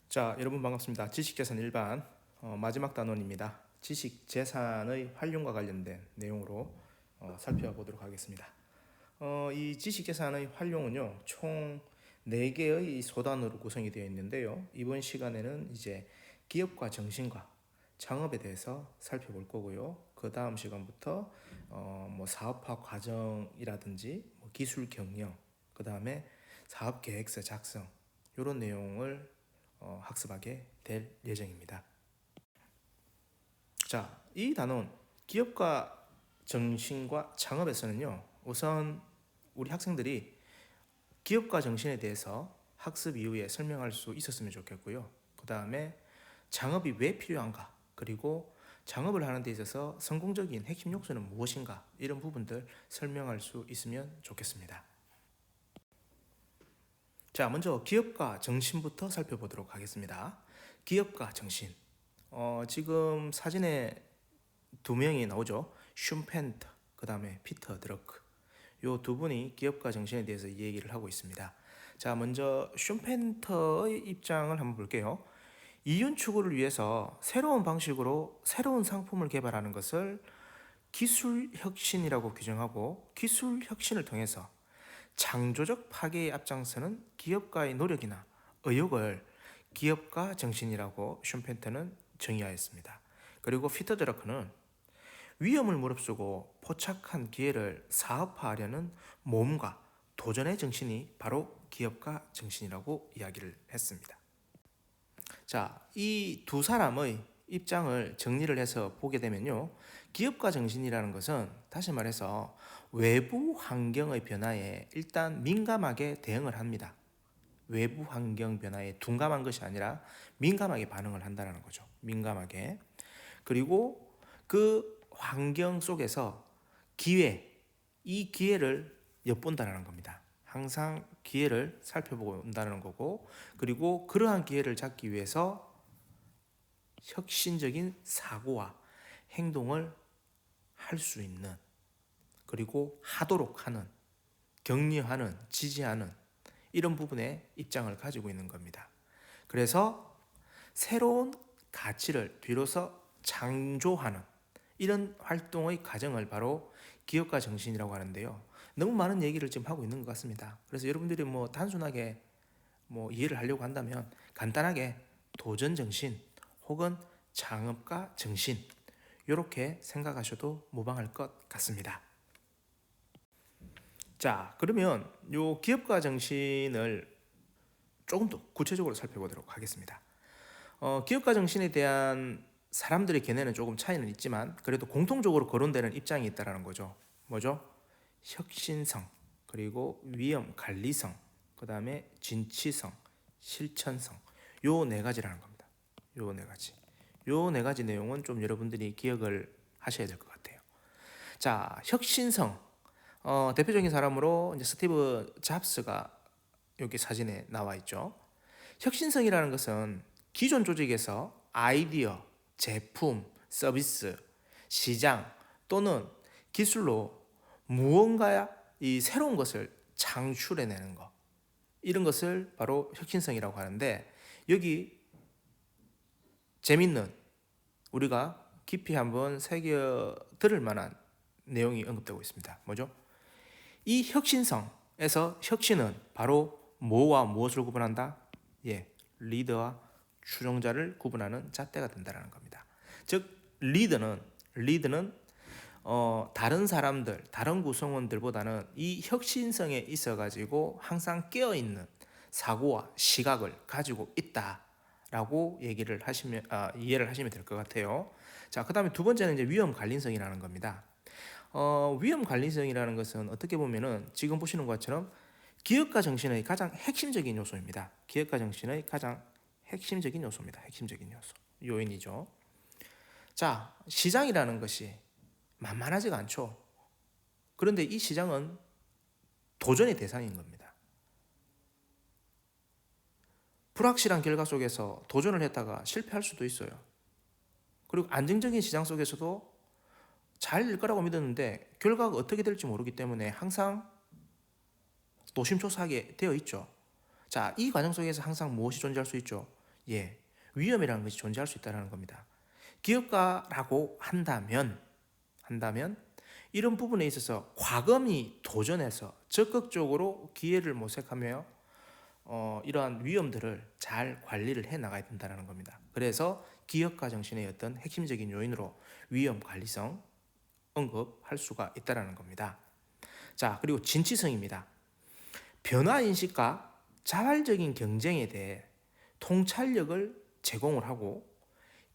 자, 여러분 반갑습니다. 지식재산 일반 마지막 단원입니다. 지식재산의 활용과 관련된 내용으로 살펴보도록 하겠습니다. 이 지식재산의 활용은요, 총 4개의 소단으로 구성이 되어 있는데요. 이번 시간에는 이제 기업과 정신과 창업에 대해서 살펴볼 거고요. 그 다음 시간부터 사업화 과정이라든지 기술 경영, 그 다음에 사업 계획서 작성 이런 내용을 학습하게 될 예정입니다. 자, 이 단원 기업과 정신과 창업에서는요, 우선 우리 학생들이 기업과 정신에 대해서 학습 이후에 설명할 수 있었으면 좋겠고요. 그 다음에 창업이 왜 필요한가, 그리고 창업을 하는 데 있어서 성공적인 핵심 요소는 무엇인가, 이런 부분들 설명할 수 있으면 좋겠습니다. 자, 먼저 기업과 정신부터 살펴보도록 하겠습니다. 기업과 정신. 지금 사진에 2명이 나오죠. 슌펜터, 그 다음에 피터 드러크. 요 2분이 기업과 정신에 대해서 얘기를 하고 있습니다. 자, 먼저 슌펜터의 입장을 한번 볼게요. 이윤 추구를 위해서 새로운 방식으로 새로운 상품을 개발하는 것을 기술 혁신이라고 규정하고, 기술 혁신을 통해서 창조적 파괴에 앞장서는 기업가의 노력이나 의욕을 기업가 정신이라고 슌펜터는 정의하였습니다. 그리고 피터 드러크는 위험을 무릅쓰고 포착한 기회를 사업화하려는 모험과 도전의 정신이 바로 기업가 정신이라고 이야기를 했습니다. 자, 이 두 사람의 입장을 정리를 해서 보게 되면요, 기업가 정신이라는 것은 다시 말해서 외부 환경의 변화에 일단 민감하게 대응을 합니다. 외부 환경 변화에 둔감한 것이 아니라 민감하게 반응을 한다는 거죠. 민감하게. 그리고 그 환경 속에서 이 기회를 엿본다는 겁니다. 항상 기회를 살펴본다는 거고, 그리고 그러한 기회를 잡기 위해서 혁신적인 사고와 행동을 할 수 있는, 그리고 하도록 하는, 격려하는, 지지하는 이런 부분에 입장을 가지고 있는 겁니다. 그래서 새로운 가치를 뒤로서 창조하는 이런 활동의 과정을 바로 기업가 정신이라고 하는데요. 너무 많은 얘기를 지금 하고 있는 것 같습니다. 그래서 여러분들이 단순하게 이해를 하려고 한다면 간단하게 도전 정신 혹은 창업가 정신, 이렇게 생각하셔도 무방할 것 같습니다. 자, 그러면 요 기업가 정신을 조금 더 구체적으로 살펴보도록 하겠습니다. 기업가 정신에 대한 사람들의 견해는 조금 차이는 있지만 그래도 공통적으로 거론되는 입장이 있다는 거죠. 뭐죠? 혁신성, 그리고 위험 관리성, 그 다음에 진취성, 실천성, 요 4가지라는 겁니다. 요 4가지. 요 4가지 내용은 좀 여러분들이 기억을 하셔야 될 것 같아요. 자, 혁신성. 대표적인 사람으로 이제 스티브 잡스가 여기 사진에 나와 있죠. 혁신성이라는 것은 기존 조직에서 아이디어, 제품, 서비스, 시장 또는 기술로 무언가 이 새로운 것을 창출해내는 것, 이런 것을 바로 혁신성이라고 하는데, 여기 재밌는, 우리가 깊이 한번 새겨 들을 만한 내용이 언급되고 있습니다. 뭐죠? 이 혁신성에서 혁신은 바로 뭐와 무엇을 구분한다? 리더와 추종자를 구분하는 잣대가 된다는 겁니다. 즉 리드는 다른 사람들, 다른 구성원들보다는 이 혁신성에 있어가지고 항상 깨어있는 사고와 시각을 가지고 있다라고 이해를 하시면 될 것 같아요. 자, 그 다음에 2번째는 이제 위험 관리성이라는 겁니다. 위험 관리성이라는 것은 어떻게 보면은 지금 보시는 것처럼 기업가 정신의 가장 핵심적인 요소입니다. 기업가 정신의 가장 핵심적인 요소입니다. 핵심적인 요소, 요인이죠. 자, 시장이라는 것이 만만하지가 않죠. 그런데 이 시장은 도전의 대상인 겁니다. 불확실한 결과 속에서 도전을 했다가 실패할 수도 있어요. 그리고 안정적인 시장 속에서도 잘 될 거라고 믿었는데 결과가 어떻게 될지 모르기 때문에 항상 노심초사하게 되어 있죠. 자, 이 과정 속에서 항상 무엇이 존재할 수 있죠? 예, 위험이라는 것이 존재할 수 있다는 겁니다. 기업가라고 한다면 이런 부분에 있어서 과감히 도전해서 적극적으로 기회를 모색하며 이러한 위험들을 잘 관리를 해 나가야 된다는 겁니다. 그래서 기업가 정신의 어떤 핵심적인 요인으로 위험 관리성 언급할 수가 있다는 겁니다. 자, 그리고 진취성입니다. 변화 인식과 자발적인 경쟁에 대해 통찰력을 제공을 하고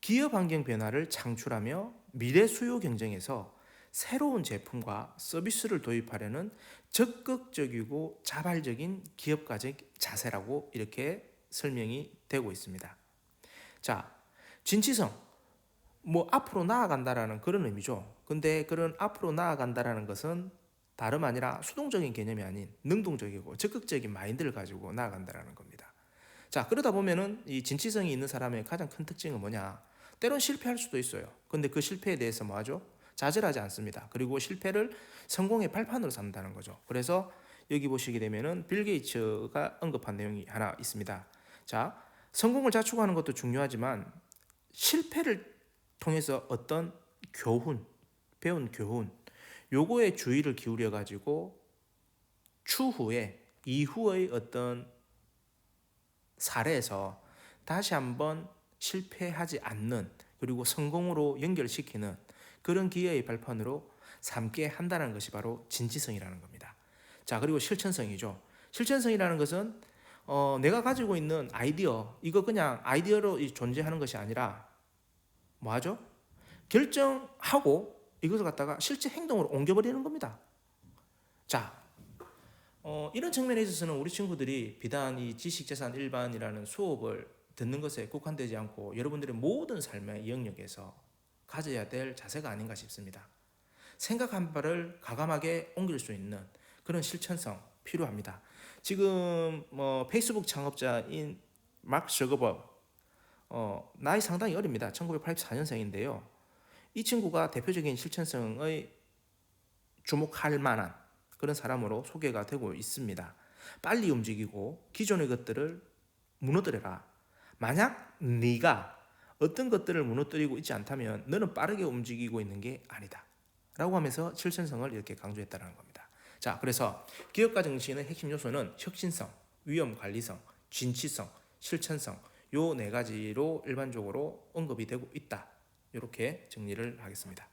기업 환경 변화를 창출하며 미래 수요 경쟁에서 새로운 제품과 서비스를 도입하려는 적극적이고 자발적인 기업가적 자세라고 이렇게 설명이 되고 있습니다. 자, 진취성, 뭐 앞으로 나아간다라는 그런 의미죠. 근데 그런 앞으로 나아간다라는 것은 다름 아니라 수동적인 개념이 아닌 능동적이고 적극적인 마인드를 가지고 나아간다라는 겁니다. 자, 그러다 보면은 이 진취성이 있는 사람의 가장 큰 특징은 뭐냐? 때론 실패할 수도 있어요. 근데 그 실패에 대해서 뭐 하죠? 좌절하지 않습니다. 그리고 실패를 성공의 발판으로 삼는다는 거죠. 그래서 여기 보시게 되면은 빌 게이츠가 언급한 내용이 하나 있습니다. 자, 성공을 자축하는 것도 중요하지만 실패를 통해서 어떤 교훈, 배운 교훈, 요거에 주의를 기울여 가지고 이후의 어떤 사례에서 다시 한번 실패하지 않는, 그리고 성공으로 연결시키는 그런 기회의 발판으로 삼게 한다는 것이 바로 진지성이라는 겁니다. 자, 그리고 실천성이죠. 실천성이라는 것은 내가 가지고 있는 아이디어, 이거 그냥 아이디어로 존재하는 것이 아니라 뭐 하죠? 결정하고 이것을 갖다가 실제 행동으로 옮겨버리는 겁니다. 자, 이런 측면에 있어서는 우리 친구들이 비단 이 지식재산 일반이라는 수업을 듣는 것에 국한되지 않고 여러분들의 모든 삶의 영역에서 가져야 될 자세가 아닌가 싶습니다. 생각한 바를 과감하게 옮길 수 있는 그런 실천성 필요합니다. 지금 페이스북 창업자인 마크 저거버, 나이 상당히 어립니다. 1984년생인데요. 이 친구가 대표적인 실천성의 주목할 만한 그런 사람으로 소개가 되고 있습니다. 빨리 움직이고 기존의 것들을 무너뜨려라. 만약 네가 어떤 것들을 무너뜨리고 있지 않다면 너는 빠르게 움직이고 있는 게 아니다 라고 하면서 실천성을 이렇게 강조했다는 겁니다. 자, 그래서 기업가 정신의 핵심 요소는 혁신성, 위험 관리성, 진취성, 실천성, 요 네 가지로 일반적으로 언급이 되고 있다. 이렇게 정리를 하겠습니다.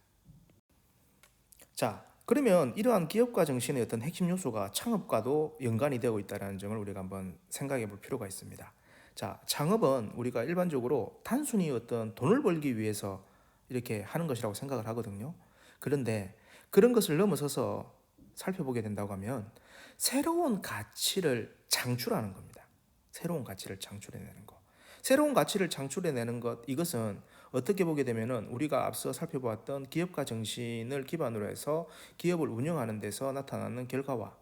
자, 그러면 이러한 기업가 정신의 어떤 핵심 요소가 창업과도 연관이 되고 있다는 점을 우리가 한번 생각해 볼 필요가 있습니다. 자, 창업은 우리가 일반적으로 단순히 어떤 돈을 벌기 위해서 이렇게 하는 것이라고 생각을 하거든요. 그런데 그런 것을 넘어서서 살펴보게 된다고 하면 새로운 가치를 창출하는 겁니다. 새로운 가치를 창출해내는 것. 새로운 가치를 창출해내는 것, 이것은 어떻게 보게 되면은 우리가 앞서 살펴보았던 기업가 정신을 기반으로 해서 기업을 운영하는 데서 나타나는 결과와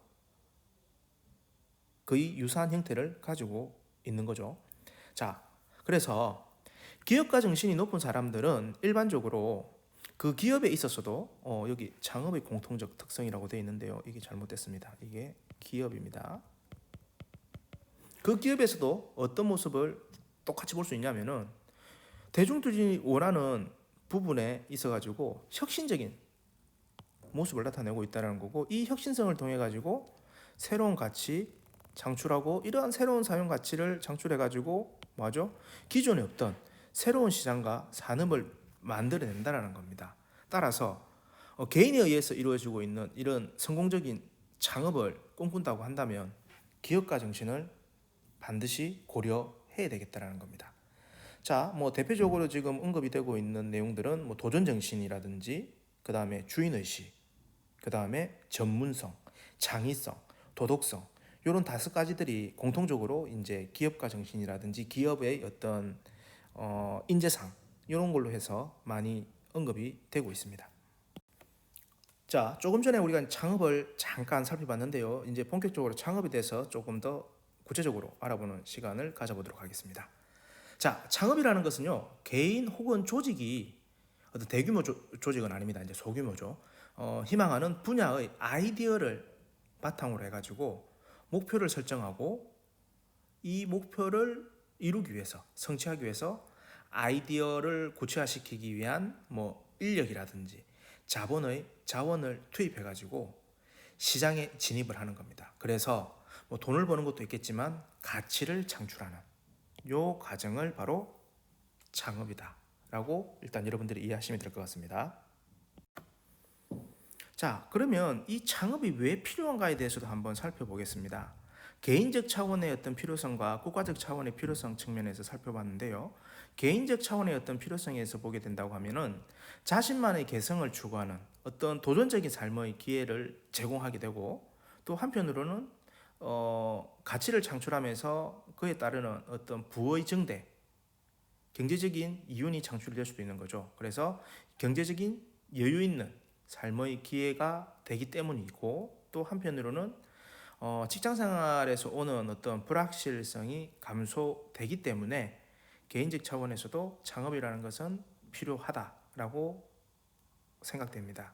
거의 유사한 형태를 가지고 있는 거죠. 자, 그래서 기업가 정신이 높은 사람들은 일반적으로 그 기업에 있어서도 여기 창업의 공통적 특성이라고 되어 있는데요. 이게 잘못됐습니다. 이게 기업입니다. 그 기업에서도 어떤 모습을 똑같이 볼 수 있냐면은 대중들이 원하는 부분에 있어가지고 혁신적인 모습을 나타내고 있다는 거고, 이 혁신성을 통해 가지고 새로운 가치 창출하고, 이러한 새로운 사용 가치를 창출해 가지고 뭐죠? 기존에 없던 새로운 시장과 산업을 만들어낸다는 겁니다. 따라서 개인에 의해서 이루어지고 있는 이런 성공적인 창업을 꿈꾼다고 한다면 기업가 정신을 반드시 고려해야 되겠다는 겁니다. 자, 대표적으로 지금 언급이 되고 있는 내용들은 도전 정신이라든지, 그 다음에 주인 의식, 그 다음에 전문성, 창의성, 도덕성, 이런 5가지들이 공통적으로 이제 기업가 정신이라든지 기업의 어떤 인재상 이런 걸로 해서 많이 언급이 되고 있습니다. 자, 조금 전에 우리가 창업을 잠깐 살펴봤는데요. 이제 본격적으로 창업에 대해서 조금 더 구체적으로 알아보는 시간을 가져보도록 하겠습니다. 자, 창업이라는 것은요, 개인 혹은 조직이 어떤 대규모 조직은 아닙니다. 이제 소규모죠. 희망하는 분야의 아이디어를 바탕으로 해가지고 목표를 설정하고 이 목표를 이루기 위해서, 성취하기 위해서 아이디어를 구체화시키기 위한 뭐 인력이라든지 자원을 투입해 가지고 시장에 진입을 하는 겁니다. 그래서 뭐 돈을 버는 것도 있겠지만 가치를 창출하는 요 과정을 바로 창업이다라고 일단 여러분들이 이해하시면 될 것 같습니다. 자, 그러면 이 창업이 왜 필요한가에 대해서도 한번 살펴보겠습니다. 개인적 차원의 어떤 필요성과 국가적 차원의 필요성 측면에서 살펴봤는데요. 개인적 차원의 어떤 필요성에서 보게 된다고 하면은 자신만의 개성을 추구하는 어떤 도전적인 삶의 기회를 제공하게 되고, 또 한편으로는 가치를 창출하면서 그에 따르는 어떤 부의 증대, 경제적인 이윤이 창출될 수도 있는 거죠. 그래서 경제적인 여유 있는 삶의 기회가 되기 때문이고, 또 한편으로는 직장 생활에서 오는 어떤 불확실성이 감소되기 때문에 개인적 차원에서도 창업이라는 것은 필요하다라고 생각됩니다.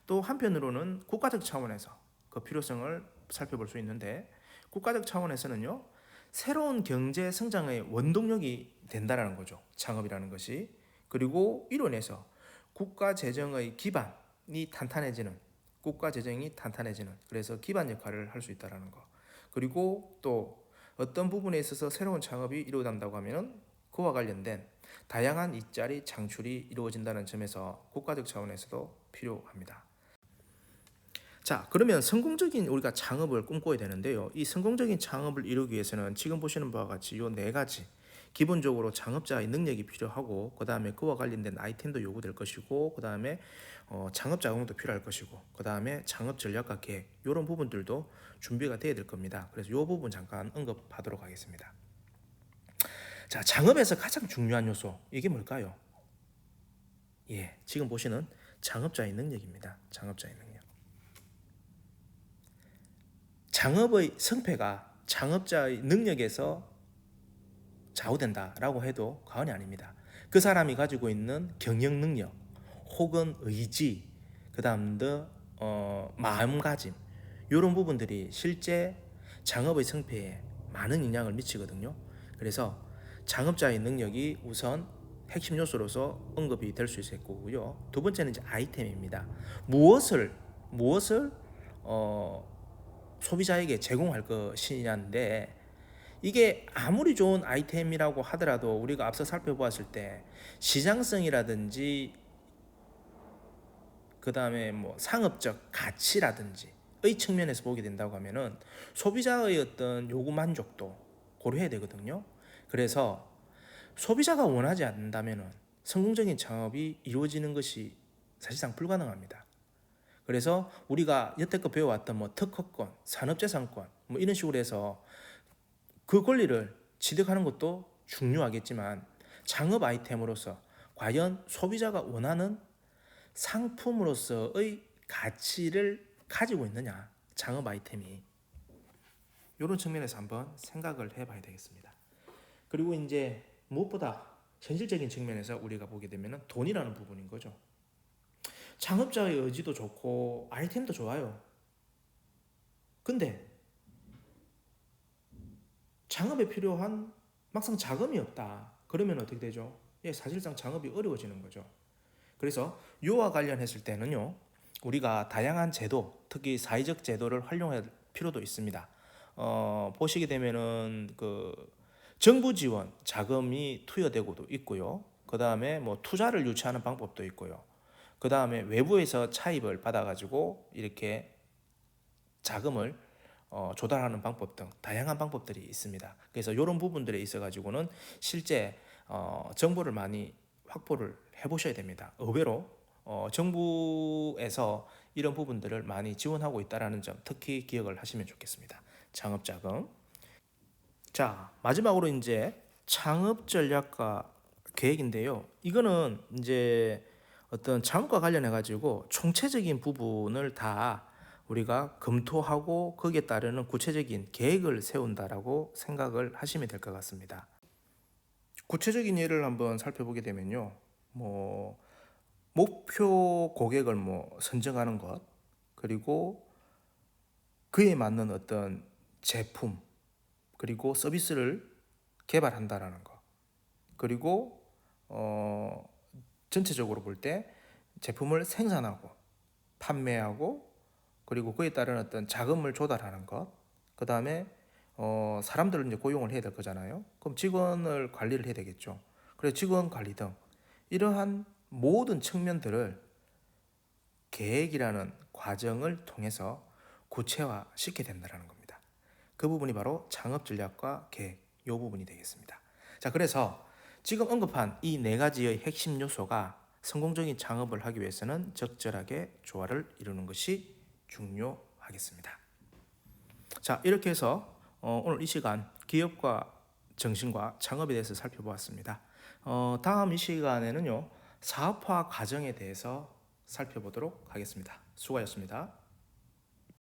또 한편으로는 국가적 차원에서 그 필요성을 살펴볼 수 있는데, 국가적 차원에서는요, 새로운 경제 성장의 원동력이 된다라는 거죠. 창업이라는 것이. 그리고 이로 인해서 국가 재정의 기반이 탄탄해지는, 국가 재정이 탄탄해지는, 그래서 기반 역할을 할 수 있다라는 거. 그리고 또 어떤 부분에 있어서 새로운 창업이 이루어진다고 하면은 그와 관련된 다양한 일자리 창출이 이루어진다는 점에서 국가적 차원에서도 필요합니다. 자, 그러면 성공적인 우리가 창업을 꿈꿔야 되는데요. 이 성공적인 창업을 이루기 위해서는 지금 보시는 바와 같이 요 네 가지, 기본적으로 창업자의 능력이 필요하고, 그 다음에 그와 관련된 아이템도 요구될 것이고, 그 다음에 창업 자금도 필요할 것이고, 그 다음에 창업 전략과 계획, 이런 부분들도 준비가 돼야 될 겁니다. 그래서 이 부분 잠깐 언급하도록 하겠습니다. 자, 창업에서 가장 중요한 요소, 이게 뭘까요? 예, 지금 보시는 창업자의 능력입니다. 창업자의 능력. 창업의 성패가 창업자의 능력에서 좌우된다라고 해도 과언이 아닙니다. 그 사람이 가지고 있는 경영 능력, 혹은 의지, 그 다음에 마음가짐, 이런 부분들이 실제 창업의 성패에 많은 영향을 미치거든요. 그래서 창업자의 능력이 우선 핵심 요소로서 언급이 될 수 있을 거고요. 두 번째는 이제 아이템입니다. 무엇을 소비자에게 제공할 것이냐인데, 이게 아무리 좋은 아이템이라고 하더라도 우리가 앞서 살펴보았을 때 시장성이라든지, 그 다음에 뭐 상업적 가치라든지 의 측면에서 보게 된다고 하면은 소비자의 어떤 요구 만족도 고려해야 되거든요. 그래서 소비자가 원하지 않는다면은 성공적인 창업이 이루어지는 것이 사실상 불가능합니다. 그래서 우리가 여태껏 배워왔던 뭐 특허권, 산업재산권 뭐 이런 식으로 해서 그 권리를 취득하는 것도 중요하겠지만, 창업 아이템으로서 과연 소비자가 원하는 상품으로서의 가치를 가지고 있느냐, 창업 아이템이, 이런 측면에서 한번 생각을 해봐야 되겠습니다. 그리고 이제 무엇보다 현실적인 측면에서 우리가 보게 되면 돈이라는 부분인 거죠. 창업자의 의지도 좋고 아이템도 좋아요. 근데 창업에 필요한 막상 자금이 없다. 그러면 어떻게 되죠? 예, 사실상 창업이 어려워지는 거죠. 그래서 이와 관련했을 때는요, 우리가 다양한 제도, 특히 사회적 제도를 활용할 필요도 있습니다. 보시게 되면은 그 정부 지원 자금이 투여되고도 있고요. 그 다음에 뭐 투자를 유치하는 방법도 있고요. 그 다음에 외부에서 차입을 받아가지고 이렇게 자금을 조달하는 방법 등 다양한 방법들이 있습니다. 그래서 이런 부분들에 있어 가지고는 실제 정보를 많이 확보를 해보셔야 됩니다. 의외로 정부에서 이런 부분들을 많이 지원하고 있다는 점 특히 기억을 하시면 좋겠습니다. 창업자금. 자, 마지막으로 이제 창업 전략과 계획인데요. 이거는 이제 어떤 창업과 관련해 가지고 총체적인 부분을 다 우리가 검토하고 거기에 따르는 구체적인 계획을 세운다라고 생각을 하시면 될 것 같습니다. 구체적인 예를 한번 살펴보게 되면요, 뭐 목표 고객을 뭐 선정하는 것, 그리고 그에 맞는 어떤 제품 그리고 서비스를 개발한다라는 거. 그리고 전체적으로 볼 때 제품을 생산하고 판매하고 그리고 그에 따른 어떤 자금을 조달하는 것. 그다음에 사람들을 이제 고용을 해야 될 거잖아요. 그럼 직원을 관리를 해야 되겠죠. 그래서 직원 관리 등 이러한 모든 측면들을 계획이라는 과정을 통해서 구체화 시켜야 된다는 겁니다. 그 부분이 바로 창업 전략과 계획, 이 부분이 되겠습니다. 자, 그래서 지금 언급한 이 네 가지의 핵심 요소가 성공적인 창업을 하기 위해서는 적절하게 조화를 이루는 것이 중요하겠습니다. 자, 이렇게 해서 오늘 이 시간 기업과 정신과 창업에 대해서 살펴보았습니다. 다음 이 시간에는요, 사업화 과정에 대해서 살펴보도록 하겠습니다. 수고하셨습니다.